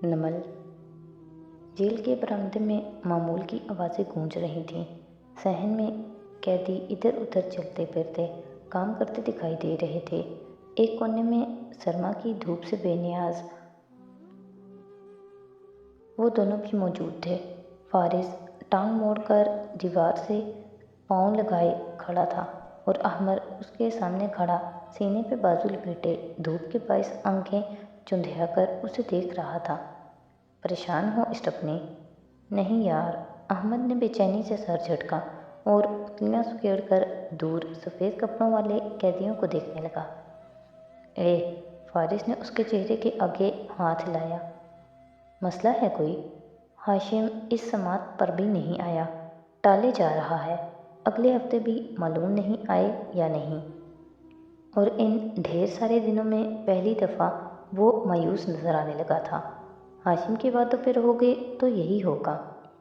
नमल। Jail के बरामदे में मामूल की आवाज़ें गूंज रही थीं। सहन में कैदी इधर उधर चलते फिरते काम करते दिखाई दे रहे थे। एक कोने में सरमा की धूप से बेनियाज वो दोनों भी मौजूद थे। फारिस टांग मोड़कर दीवार से पाँव लगाए खड़ा था और अहमर उसके सामने खड़ा सीने पे बाजू लपेटे धूप के बायस आंखें चुंधियाकर उसे देख रहा था। परेशान हो स्टपनी? नहीं यार, अहमद ने बेचैनी से सर झटका और उंगलियां सुकेड़कर दूर सफ़ेद कपड़ों वाले कैदियों को देखने लगा। फारिस ने उसके चेहरे के आगे हाथ हिलाया। मसला है कोई? हाशिम इस समात पर भी नहीं आया, टाले जा रहा है। अगले हफ्ते भी मालूम नहीं आए या नहीं। और इन ढेर सारे दिनों में पहली दफ़ा वो मायूस नज़र आने लगा था। हाशिम की बातों पर रहोगे तो यही होगा।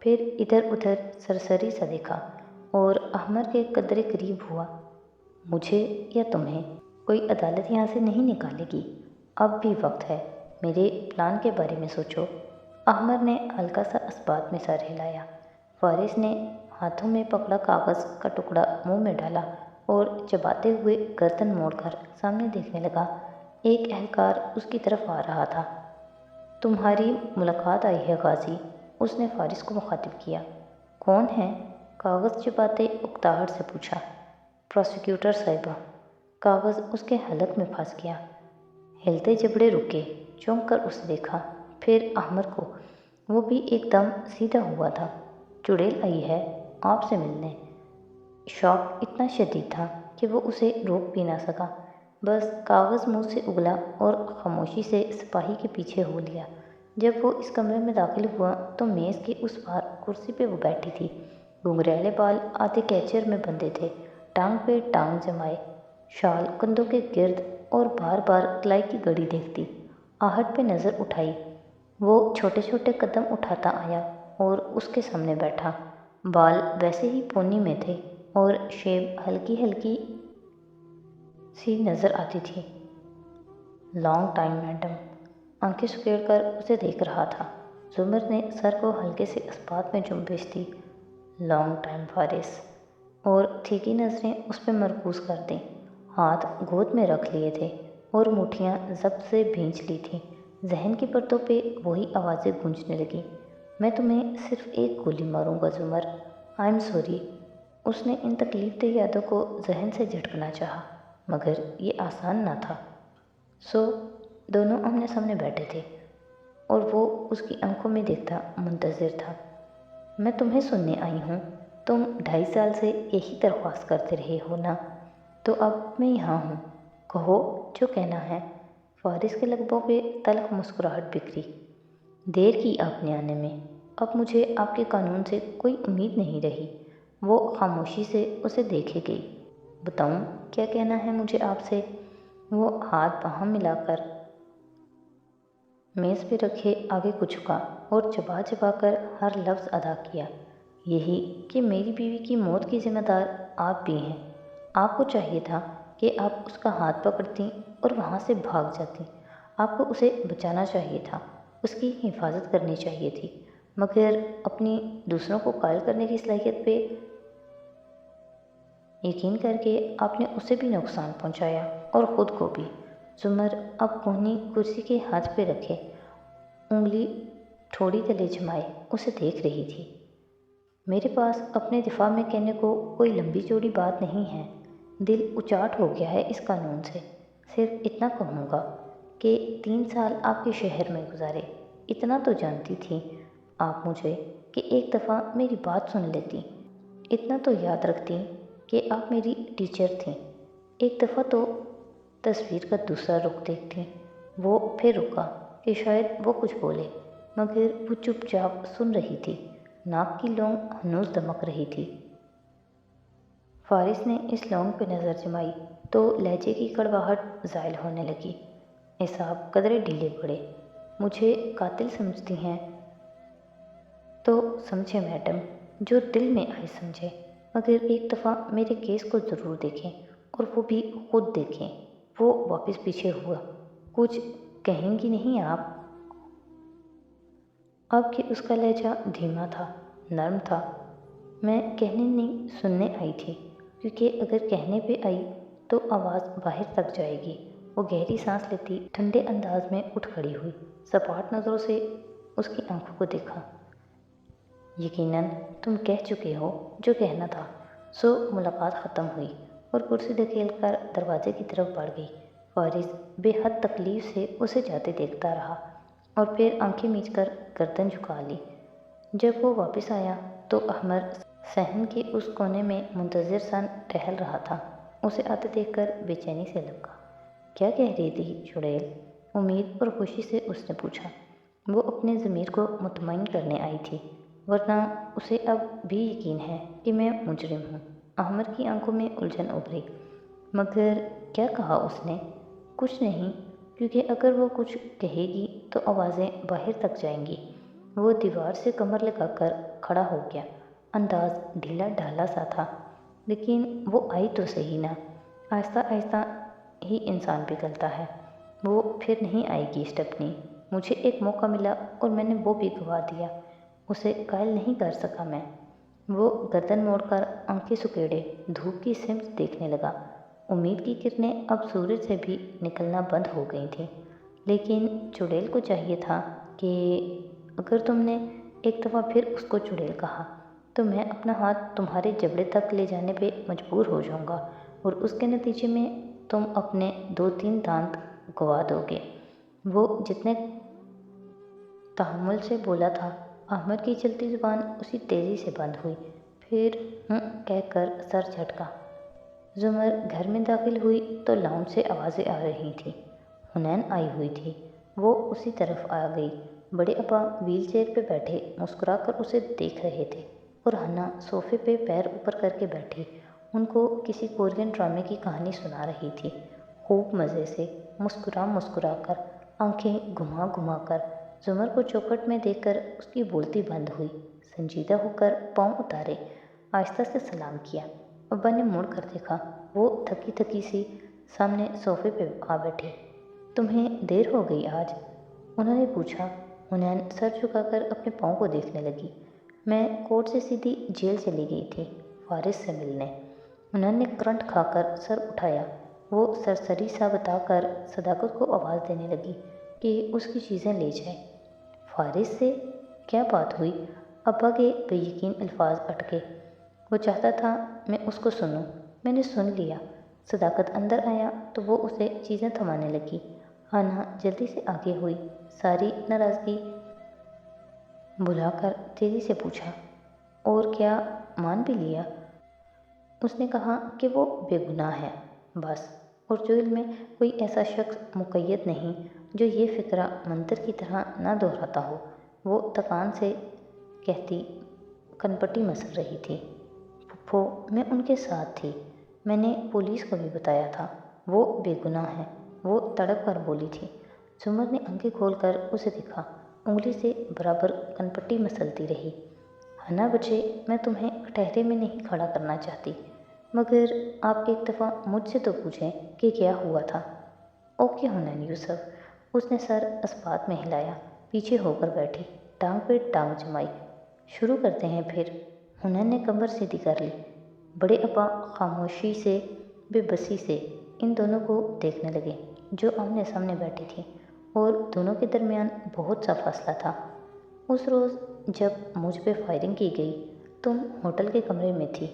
फिर इधर उधर सरसरी सा देखा और अहमर के कदरे करीब हुआ। मुझे या तुम्हें कोई अदालत यहाँ से नहीं निकालेगी। अब भी वक्त है, मेरे प्लान के बारे में सोचो। अहमर ने हल्का सा इस्बात में सर हिलाया। फारिस ने हाथों में पकड़ा कागज़ का टुकड़ा मुंह में डाला और चबाते हुए गर्दन मोड़कर सामने देखने लगा। एक एहलकार उसकी तरफ आ रहा था। तुम्हारी मुलाकात आई है गाजी, उसने फारिस को मुखातिब किया। कौन है? कागज़ चबाते उकताहट से पूछा। प्रोसिक्यूटर साहिबा। कागज़ उसके हलक में फंस गया। हिलते जबड़े रुके, चौंक कर उसे देखा, फिर अहमर को। वो भी एकदम सीधा हुआ था। चुड़ैल आई है आपसे मिलने। शौक इतना शदीद था कि वो उसे रोक भी ना सका। बस कागज़ मुंह से उगला और खामोशी से सिपाही के पीछे हो लिया। जब वो इस कमरे में दाखिल हुआ तो मेज़ के उस पार कुर्सी पे वो बैठी थी। घुंघरैले बाल आधे कैचर में बंधे थे, टांग पे टांग जमाए, शाल कंधों के गिर्द, और बार बार कलाई की घड़ी देखती। आहट पे नज़र उठाई। वो छोटे छोटे कदम उठाता आया और उसके सामने बैठा। बाल वैसे ही पोनी में थे और शेब हल्की हल्की सी नज़र आती थी। लॉन्ग टाइम मैडम, आंखें सुकेड़कर उसे देख रहा था। जुमर ने सर को हल्के से इस्पात में जुम्बिश दी। लॉन्ग टाइम फारिस, और थीकी नज़रें उस पर मरकूज़ कर दी। हाथ गोद में रख लिए थे और मुट्ठियाँ जब्त से भींच ली थीं। जहन की परतों पे वही आवाज़ें गूंजने लगी। मैं तुम्हें सिर्फ एक गोली मारूंगा जुमर, आई एम सॉरी। उसने इन तकलीफ़देह यादों को जहन से झटकना चाहा, मगर ये आसान ना था। सो दोनों आमने सामने बैठे थे और वो उसकी आंखों में देखता मुंतज़िर था। मैं तुम्हें सुनने आई हूँ। तुम 2.5 साल से यही दरख्वास्त करते रहे हो ना, तो अब मैं यहाँ हूँ। कहो जो कहना है। फारिस के लबों पे तल्ख मुस्कुराहट बिखरी। देर की आपने आने में, अब मुझे आपके कानून से कोई उम्मीद नहीं रही। वो खामोशी से उसे देखे गई। बताऊँ क्या कहना है मुझे आपसे? वो हाथ बाहों मिलाकर मेज़ पे रखे आगे को झुका और चबा चबा कर हर लफ्ज़ अदा किया। यही कि मेरी बीवी की मौत की ज़िम्मेदार आप भी हैं। आपको चाहिए था कि आप उसका हाथ पकड़ती और वहाँ से भाग जाती। आपको उसे बचाना चाहिए था, उसकी हिफाजत करनी चाहिए थी, मगर अपनी दूसरों को कायल करने की सलाहियत पे यकीन करके आपने उसे भी नुकसान पहुंचाया और ख़ुद को भी। जुमर अब कोहनी कुर्सी के हाथ पे रखे, उंगली ठोड़ी तले जमाए उसे देख रही थी। मेरे पास अपने दिफा में कहने को कोई लंबी चौड़ी बात नहीं है। दिल उचाट हो गया है इस कानून से। सिर्फ इतना कहूँगा कि 3 साल आपके शहर में गुजारे। इतना तो जानती थी आप मुझे कि एक दफ़ा मेरी बात सुन लेती। इतना तो याद रखती कि आप मेरी टीचर थीं। एक दफ़ा तो तस्वीर का दूसरा रुख देखती। वो फिर रुका कि शायद वो कुछ बोले, मगर वो चुपचाप सुन रही थी। नाक की लौंग हनूस दमक रही थी। फारिस ने इस लौंग पे नज़र जमाई तो लहजे की कड़वाहट ज़ायल होने लगी। एसाब कदरे ढीले पड़े। मुझे कातिल समझती हैं तो समझे मैडम, जो दिल में आए समझे, मगर एक दफ़ा मेरे केस को ज़रूर देखें, और वो भी खुद देखें। वो वापस पीछे हुआ। कुछ कहेंगी नहीं आप? اب کہ اس کا لہجہ دھیما تھا، نرم تھا۔ میں کہنے نہیں سننے آئی تھی، کیونکہ اگر کہنے پہ آئی تو آواز باہر تک جائے گی۔ وہ گہری سانس لیتی ٹھنڈے انداز میں اٹھ کھڑی ہوئی، سپاٹ نظروں سے اس کی آنکھوں کو دیکھا۔ یقیناً تم کہہ چکے ہو جو کہنا تھا۔ سو ملاقات ختم ہوئی اور کرسی دھکیل کر دروازے کی طرف بڑھ گئی۔ فارس بے حد تکلیف سے اسے جاتے دیکھتا رہا اور پھر آنکھیں میچ کر گردن جھکا لی۔ جب وہ واپس آیا تو احمر صحن کے اس کونے میں منتظر سن ٹہل رہا تھا۔ اسے آتے دیکھ کر بے چینی سے لبکا۔ کیا کہہ رہی تھی چڑیل؟ امید اور خوشی سے اس نے پوچھا۔ وہ اپنے ضمیر کو مطمئن کرنے آئی تھی، ورنہ اسے اب بھی یقین ہے کہ میں مجرم ہوں۔ احمر کی آنکھوں میں الجھن ابھری۔ مگر کیا کہا اس نے؟ کچھ نہیں، کیونکہ اگر وہ کچھ کہے گی تو آوازیں باہر تک جائیں گی۔ وہ دیوار سے کمر لگا کر کھڑا ہو گیا۔ انداز ڈھیلا ڈھالا سا تھا، لیکن وہ آئی تو صحیح نا۔ آہستہ آہستہ ہی انسان پگھلتا ہے۔ وہ پھر نہیں آئے گی اسٹیپنی۔ مجھے ایک موقع ملا اور میں نے وہ بھی گنوا دیا۔ اسے قائل نہیں کر سکا میں۔ وہ گردن موڑ کر آنکھیں سکیڑے دھوپ کی سمت دیکھنے لگا۔ امید کی کرنیں اب سورج سے بھی نکلنا بند ہو گئی تھیں، لیکن چڑیل کو چاہیے تھا کہ اگر تم نے ایک دفعہ پھر اس کو چڑیل کہا تو میں اپنا ہاتھ تمہارے جبڑے تک لے جانے پہ مجبور ہو جاؤں گا، اور اس کے نتیجے میں تم اپنے 2-3 دانت گنوا دو گے۔ وہ جتنے تحمل سے بولا تھا، احمد کی چلتی زبان اسی تیزی سے بند ہوئی، پھر کہہ کر سر جھٹکا۔ زمر گھر میں داخل ہوئی تو لاؤنج سے آوازیں آ رہی تھیں۔ حنین آئی ہوئی تھی۔ وہ اسی طرف آ گئی۔ بڑے ابا ویل چیئر پہ بیٹھے مسکرا کر اسے دیکھ رہے تھے، اور ہنا صوفے پہ پیر اوپر کر کے بیٹھی ان کو کسی کورین ڈرامے کی کہانی سنا رہی تھی، خوب مزے سے، مسکرا مسکرا کر، آنکھیں گھما گھما کر۔ زمر کو چوکھٹ میں دیکھ کر اس کی بولتی بند ہوئی۔ سنجیدہ ہو کر پاؤں اتارے، آہستہ سے سلام کیا۔ ابا نے مڑ کر دیکھا۔ وہ تھکی تھکی سی سامنے صوفے پہ آ بیٹھی۔ تمہیں دیر ہو گئی آج؟ انہوں نے پوچھا۔ حنین سر جھکا کر اپنے پاؤں کو دیکھنے لگی۔ میں کورٹ سے سیدھی جیل چلی گئی تھی، فارس سے ملنے۔ انہوں نے کرنٹ کھا کر سر اٹھایا۔ وہ سرسری سا بتا کر صداقت کو آواز دینے لگی کہ اس کی چیزیں لے جائے۔ فارس سے؟ کیا بات ہوئی؟ ابا کے بے یقین الفاظ اٹکے۔ وہ چاہتا تھا میں اس کو سنوں۔ میں نے سن لیا۔ صداقت اندر آیا تو وہ اسے چیزیں تھمانے لگی۔ ہانا جلدی سے آگے ہوئی، ساری ناراضگی بھلا کر تیزی سے پوچھا، اور کیا مان بھی لیا؟ اس نے کہا کہ وہ بے گناہ ہے، بس، اور جیل میں کوئی ایسا شخص مقید نہیں جو یہ فقرہ منتر کی طرح نہ دہراتا ہو۔ وہ تکان سے کہتی کنپٹی مسل رہی تھی۔ پھپھو، میں ان کے ساتھ تھی۔ میں نے پولیس کو بھی بتایا تھا۔ وہ بے گناہ ہے، وہ تڑپ کر بولی تھی۔ زمر نے آنکھیں کھول کر اسے دیکھا، انگلی سے برابر کنپٹی مسلتی رہی۔ ہنا بچے، میں تمہیں کٹہرے میں نہیں کھڑا کرنا چاہتی، مگر آپ ایک دفعہ مجھ سے تو پوچھیں کہ کیا ہوا تھا۔ اوکے حنین یوسف۔ اس نے سر اثبات میں ہلایا، پیچھے ہو کر بیٹھی، ٹانگ پہ ٹانگ جمائی۔ شروع کرتے ہیں پھر۔ حنین نے کمر سیدھی کر لی۔ بڑے ابا خاموشی سے، بے بسی سے ان دونوں کو دیکھنے لگے جو آمنے سامنے بیٹھی تھیں، اور دونوں کے درمیان بہت سا فاصلہ تھا۔ اس روز جب مجھ پہ فائرنگ کی گئی، تم ہوٹل کے کمرے میں تھی،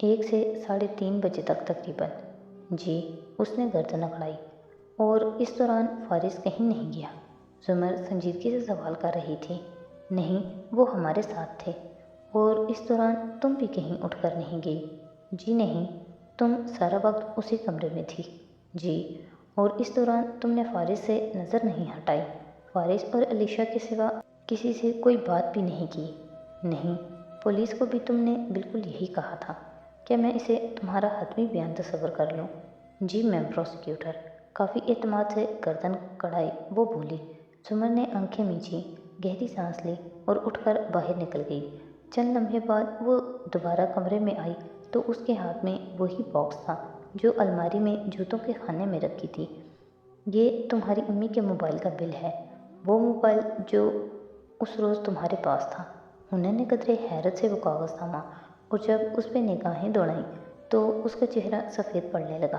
1 سے 3:30 بجے تک تقریباً۔ جی، اس نے گردن اکڑائی۔ اور اس دوران فارس کہیں نہیں گیا؟ زمر سنجیدگی سے سوال کر رہی تھی۔ نہیں، وہ ہمارے ساتھ تھے۔ اور اس دوران تم بھی کہیں اٹھ کر نہیں گئی؟ جی نہیں، تم سارا وقت اسی کمرے میں تھی۔ جی، اور اس دوران تم نے فارس سے نظر نہیں ہٹائی؟ فارس اور علیشہ کے سوا کسی سے کوئی بات بھی نہیں کی؟ نہیں، پولیس کو بھی تم نے بالکل یہی کہا تھا۔ کیا میں اسے تمہارا حتمی بیان تصور کر لوں؟ جی میم پروسیکیوٹر۔ کافی اعتماد سے گردن کڑھائی وہ بولی۔ زمر نے آنکھیں میچیں، گہری سانس لی اور اٹھ کر باہر نکل گئی۔ چند لمحے بعد وہ دوبارہ کمرے میں آئی تو اس کے ہاتھ میں وہی باکس تھا جو الماری میں جوتوں کے خانے میں رکھی تھی۔ یہ تمہاری امی کے موبائل کا بل ہے، وہ موبائل جو उस रोज़ तुम्हारे पास था। हुनैन ने कदरे हैरत से वो कागज़ थामा और जब उस पे निगाहें दौड़ाईं तो उसका चेहरा सफ़ेद पड़ने लगा।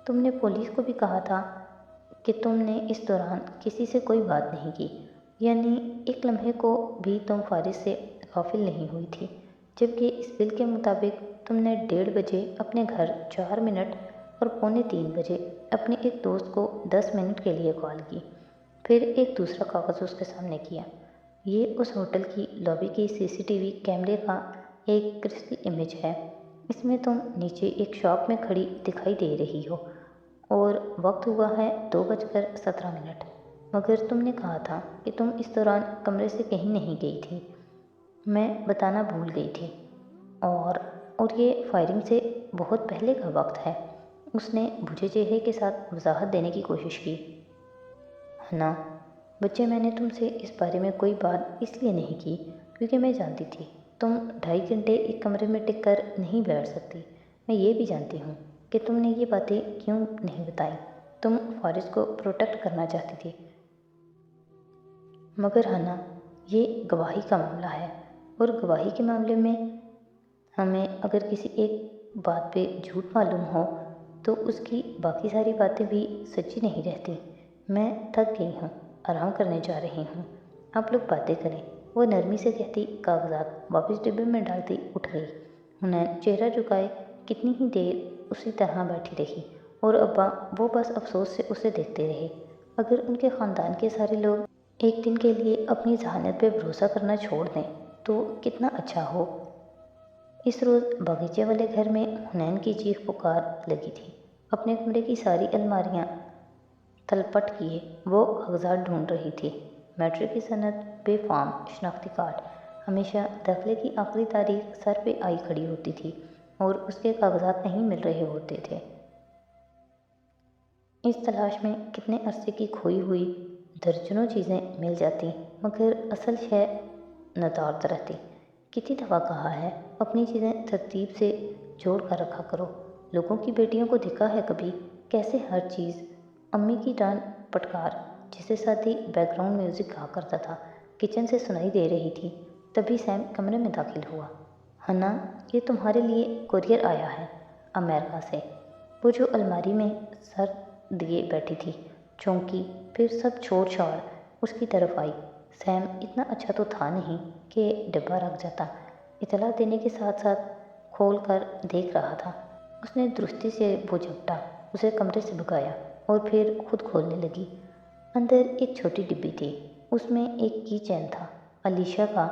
तुमने पुलिस को भी कहा था कि तुमने इस दौरान किसी से कोई बात नहीं की, यानी एक लम्हे को भी तुम फारिस से गाफिल नहीं हुई थी, जबकि इस बिल के मुताबिक तुमने 1:30 बजे अपने घर 4 मिनट और 2:45 बजे अपने एक दोस्त को 10 मिनट के लिए कॉल की। फिर एक दूसरा कागज़ उसके सामने किया। ये उस होटल की लॉबी की सीसीटीवी कैमरे का एक क्रिस्टल इमेज है। इसमें तुम नीचे एक शॉप में खड़ी दिखाई दे रही हो और वक्त हुआ है 2:17। मगर तुमने कहा था कि तुम इस दौरान कमरे से कहीं नहीं गई थी। मैं बताना भूल गई थी। और ये फायरिंग से बहुत पहले का वक्त है। उसने बुझे चेहरे के साथ वजाहत देने की कोशिश की। हन्ना, बच्चे, मैंने तुमसे इस बारे में कोई बात इसलिए नहीं की क्योंकि मैं जानती थी तुम 2.5 घंटे एक कमरे में टिक कर नहीं बैठ सकती। मैं ये भी जानती हूँ कि तुमने ये बातें क्यों नहीं बताई। तुम फारिस को प्रोटेक्ट करना चाहती थी। मगर हन्ना, ये गवाही का मामला है और गवाही के मामले में हमें अगर किसी एक बात पे झूठ मालूम हो तो उसकी बाकी सारी बातें भी सच्ची नहीं रहती। मैं थक गई हूँ, आराम करने जा रही हूँ। आप लोग बातें करें, वो नरमी से कहती कागजात वापस डिब्बे में डालती उठ गई। हुनैन चेहरा झुकाए कितनी ही देर उसी तरह बैठी रही और अब्बा वो बस अफसोस से उसे देखते रहे। अगर उनके ख़ानदान के सारे लोग एक दिन के लिए अपनी जहानत पे भरोसा करना छोड़ दें तो कितना अच्छा हो। इस रोज़ बगीचे वाले घर में हुनैन की चीख पुकार लगी थी। अपने कमरे की सारी अलमारियाँ तलपट किए वो कागजात ढूंढ रही थी। मैट्रिक की सनद, बेफाम शनाख्ती कार्ड, हमेशा दाखिले की आखिरी तारीख सर पे आई खड़ी होती थी और उसके कागजात नहीं मिल रहे होते थे। इस तलाश में कितने अरसे की खोई हुई दर्जनों चीज़ें मिल जाती, मगर असल शय नदारद रहती। कितनी दफ़ा कहा है अपनी चीज़ें तरतीब से जोड़ कर रखा करो। लोगों की बेटियों को देखा है कभी कैसे हर चीज़। अम्मी की डांट फटकार जिसे साथ ही बैकग्राउंड म्यूज़िक कहा करता था किचन से सुनाई दे रही थी। तभी सैम कमरे में दाखिल हुआ। हन्ना, ये तुम्हारे लिए कुरियर आया है अमेरिका से। वो जो अलमारी में सर दिए बैठी थी चौंकी, फिर सब छोड़ छाड़ उसकी तरफ आई। सैम इतना अच्छा तो था नहीं कि डिब्बा रख जाता। इतला देने के साथ साथ खोल कर देख रहा था। उसने दुरुस्ती से वो झपटा, उसे कमरे से भगाया और फिर खुद खोलने लगी। अंदर एक छोटी डिब्बी थी, उसमें एक की चैन था, अलीशा का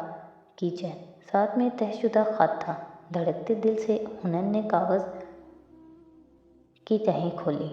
की चैन, साथ में तहशुदा ख़त था। धड़कते दिल से हुनैन ने कागज़ की तहें खोली।